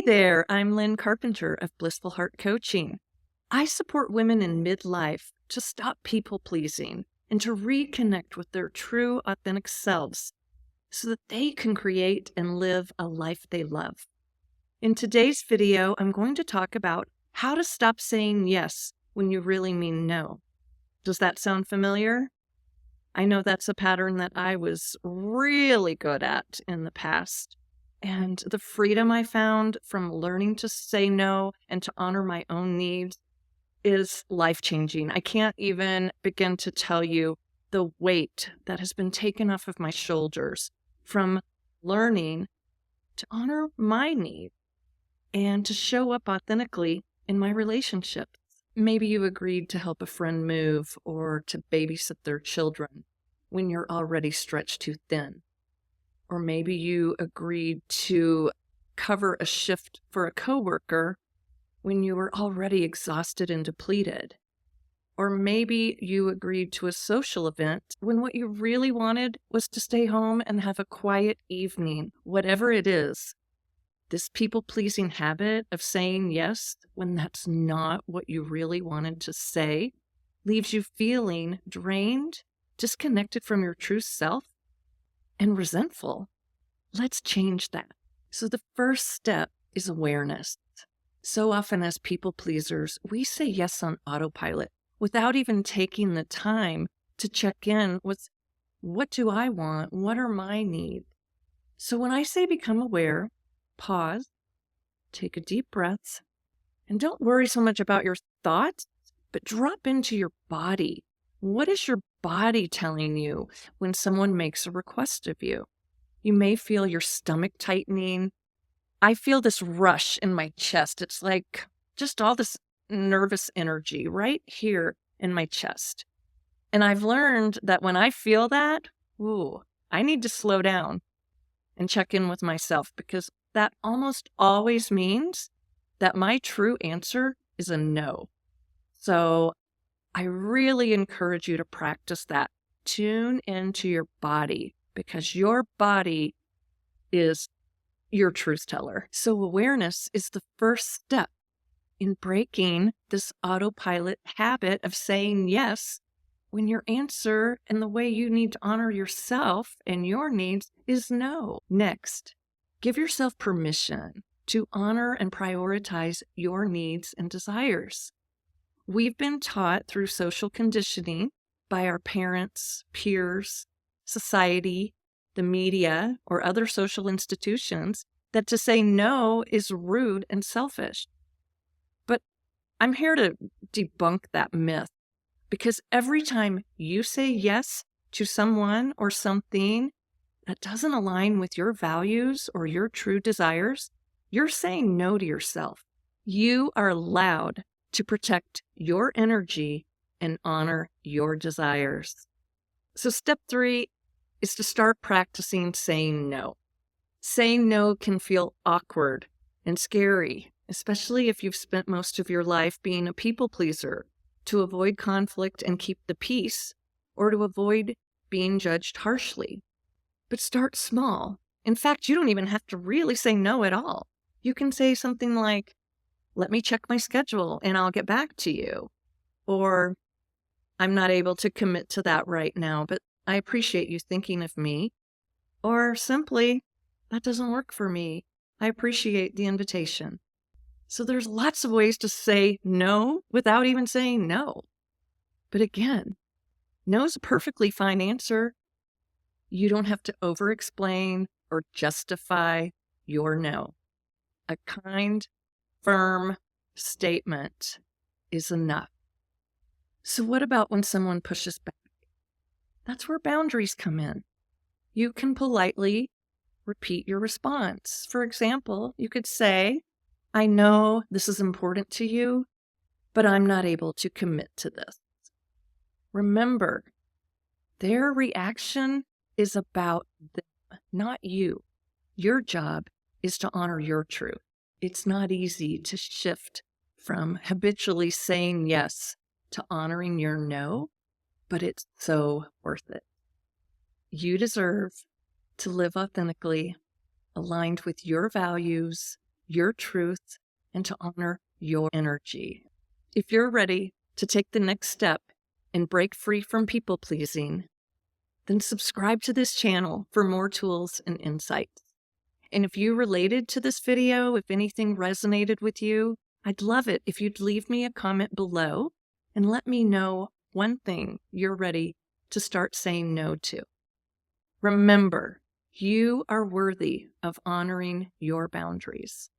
Hey there, I'm Lynn Carpenter of Blissful Heart Coaching. I support women in midlife to stop people pleasing and to reconnect with their true, authentic selves so that they can create and live a life they love. In today's video, I'm going to talk about how to stop saying yes when you really mean no. Does that sound familiar? I know that's a pattern that I was really good at in the past. And the freedom I found from learning to say no and to honor my own needs is life-changing. I can't even begin to tell you the weight that has been taken off of my shoulders from learning to honor my needs and to show up authentically in my relationships. Maybe you agreed to help a friend move or to babysit their children when you're already stretched too thin. Or maybe you agreed to cover a shift for a coworker when you were already exhausted and depleted. Or maybe you agreed to a social event when what you really wanted was to stay home and have a quiet evening. Whatever it is, this people-pleasing habit of saying yes when that's not what you really wanted to say leaves you feeling drained, disconnected from your true self, and resentful. Let's change that. So the first step is awareness. So often as people pleasers, we say yes on autopilot without even taking the time to check in with, what do I want? What are my needs? So when I say become aware, pause, take a deep breath, and don't worry so much about your thoughts, but drop into your body. What is your body telling you when someone makes a request of you? You may feel your stomach tightening. I feel this rush in my chest. It's like just all this nervous energy right here in my chest. And I've learned that when I feel that, I need to slow down and check in with myself, because that almost always means that my true answer is a no. So I really encourage you to practice that. Tune into your body, because your body is your truth teller. So awareness is the first step in breaking this autopilot habit of saying yes when your answer and the way you need to honor yourself and your needs is no. Next, give yourself permission to honor and prioritize your needs and desires. We've been taught through social conditioning by our parents, peers, society, the media, or other social institutions that to say no is rude and selfish. But I'm here to debunk that myth, because every time you say yes to someone or something that doesn't align with your values or your true desires, you're saying no to yourself. You are allowed to protect your energy and honor your desires. So step 3 is to start practicing saying no. Saying no can feel awkward and scary, especially if you've spent most of your life being a people pleaser to avoid conflict and keep the peace, or to avoid being judged harshly. But start small. In fact, you don't even have to really say no at all. You can say something like, let me check my schedule and I'll get back to you. Or, I'm not able to commit to that right now, but I appreciate you thinking of me. Or simply, that doesn't work for me. I appreciate the invitation. So there's lots of ways to say no without even saying no. But again, no is a perfectly fine answer. You don't have to over-explain or justify your no. A kind, firm statement is enough. So what about when someone pushes back? That's where boundaries come in. You can politely repeat your response. For example, you could say, I know this is important to you, but I'm not able to commit to this. Remember, their reaction is about them, not you. Your job is to honor your truth. It's not easy to shift from habitually saying yes to honoring your no, but it's so worth it. You deserve to live authentically, aligned with your values, your truth and to honor your energy. If you're ready to take the next step and break free from people pleasing, then subscribe to this channel for more tools and insights. And if you related to this video, if anything resonated with you, I'd love it if you'd leave me a comment below and let me know one thing you're ready to start saying no to. Remember, you are worthy of honoring your boundaries.